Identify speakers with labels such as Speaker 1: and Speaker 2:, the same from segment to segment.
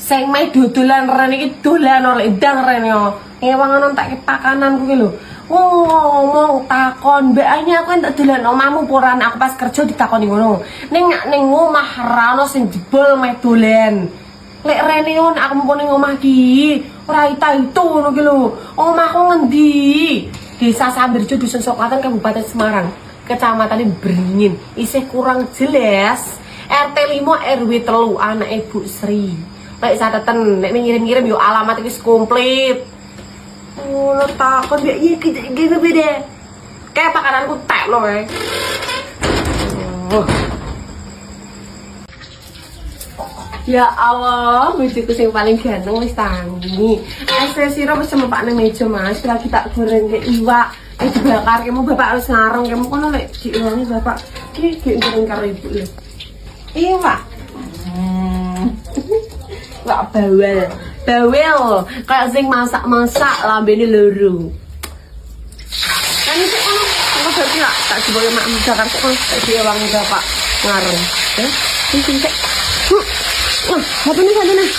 Speaker 1: Sing meh dodolan rene iki dolan ora ndang rene yo. Ewangan tak pakanan kuwi lho. Ngomong takon mbakane aku entuk dolan omahmu ora aku pas kerja ditakoni ngono. Ning omah ra ono sing jebol meh dolan. Lek rene on aku mumpuni omah ki ora itu ngono ki lho. Omahku ngendi? Desa Sambirjo Dusun Sokatan Kabupaten Semarang, Kecamatan Beringin. Isih kurang jelas. RT 5 RW 3 anak Ibu Sri. Lek cateten nek ngirim-ngirim yo alamat wis komplit. Ngono takon ya iki gini beda. Kayak pakananku tek lho kae. Ya Allah, bojoku sing paling ganteng wis tangi. Es sira wis sempak nang meja Mas, lagi tak goreng ke iwak. Dibakar kamu bapak harus ngareng kamu kono lek diulangi bapak. Ki goreng karo ibu lho. Iwak. Wak bawel. Bawel kayak sing masak-masak lambene loro. Kan itu ono apa berarti tak coba mak bakar kok tak diulangi bapak ngareng. Ya, sing cek. Satu nih.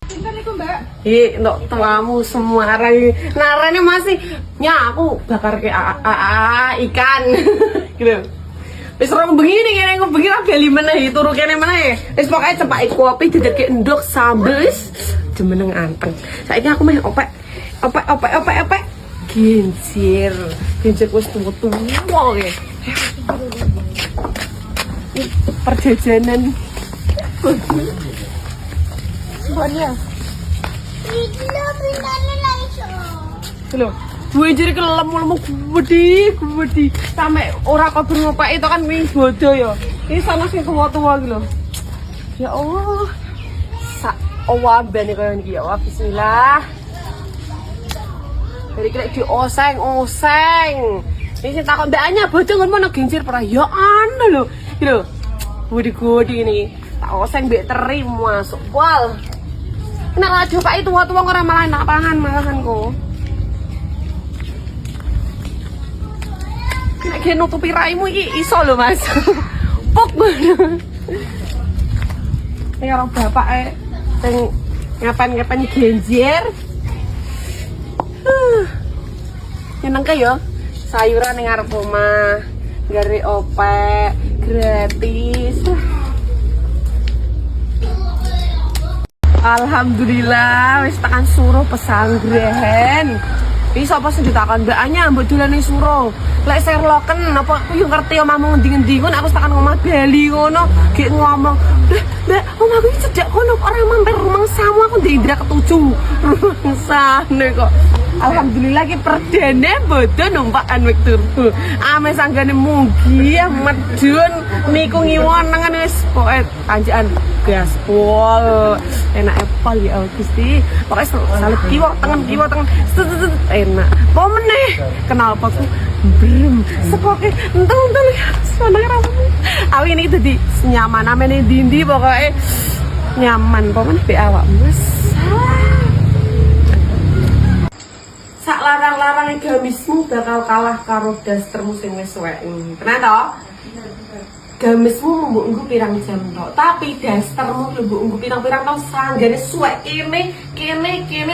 Speaker 2: Assalamualaikum Mbak.
Speaker 1: Untuk tuamu semua narane masih nya aku bakar ke ikan. Gitu. Wis rong bengi ngene aku bengi ra bali meneh turu kene meneh. Wis pokoke cepake kopi didekke endok sambel wis jemeneng anteng. Saiki aku meh opek. Gincir wis tuwa ke. Perjajanan
Speaker 2: Semuanya.
Speaker 1: Lho, duwe jere kelem-lemu gede. Sampe ora kabur ngopek itu kan wis bodo ya. Iki sana sing tuwa-tuwa iki lho. Ya Allah. Sak owabane kaya niki ya Allah. Bismillah. Dari kira dioseng. Ini sing takon mbaknya bodo ngono nang gincir pra. Ya anu lho. Iki lho. Gudi-gudi ini. Tak oseng mbek teri masuk wal. Nek radio Pak itu tua-tua ora malah enak pangan malahan kok. Nek gen nutupi raimu iki iso lho Mas. Pok ngono. Ya orang bapak sing ngapain genjer. Nyeneng ya sayuran ning arep omah. Gare opek gratis. Alhamdulillah wis tekan suruh pesanggrahan. Iki sapa sing ditakon mbaknya mbok dolane suruh. Lek serloken apa aku yo ngerti omahmu ngendi-ngendi ngono aku tekan omah Bali ngono. Gek ngomong, "Mbak, omahku iki cedhak kono ora mampir rumang samu aku ndek indra ketujuh." Rumangsane kok. Alhamdulillah ki perdene bodo numpakan wek turbo. Ame sanggane mugi medun niku ngiwonengan wis pokoke kanjaan gaspol. Enak epal ya Gusti. Pokoke salep kiwa tengen. Enak. Apa meneh? Kenapa ku brem sepoke entul ya. Seneng ra. Awi ini dadi nyaman amene ndi pokoke nyaman. Apa meneh be awakmu wis. Sak larang-larang gamismu bakal kalah karo dastermu sing wis suwek. Tenan to? Gamismu mbok nggo pirang jam tok, tapi dastermu mbok nggo pirang-pirang tahun sanggane suwek kene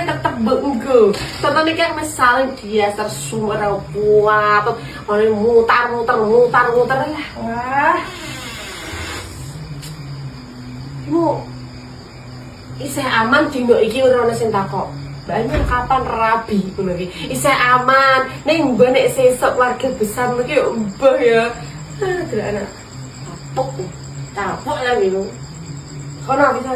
Speaker 1: tetep mbok nggo. Contohnya kayak misal daster suara buat ono mutar lah. Wah. Ibu isih aman dino iki ora ono sing takok. Banyak kapan rabi ngono iki. Isih aman. Ning mbok nek sesuk warga besar iki mbah ya. Delok anak. Tapuk lagi lu. Kono bisa.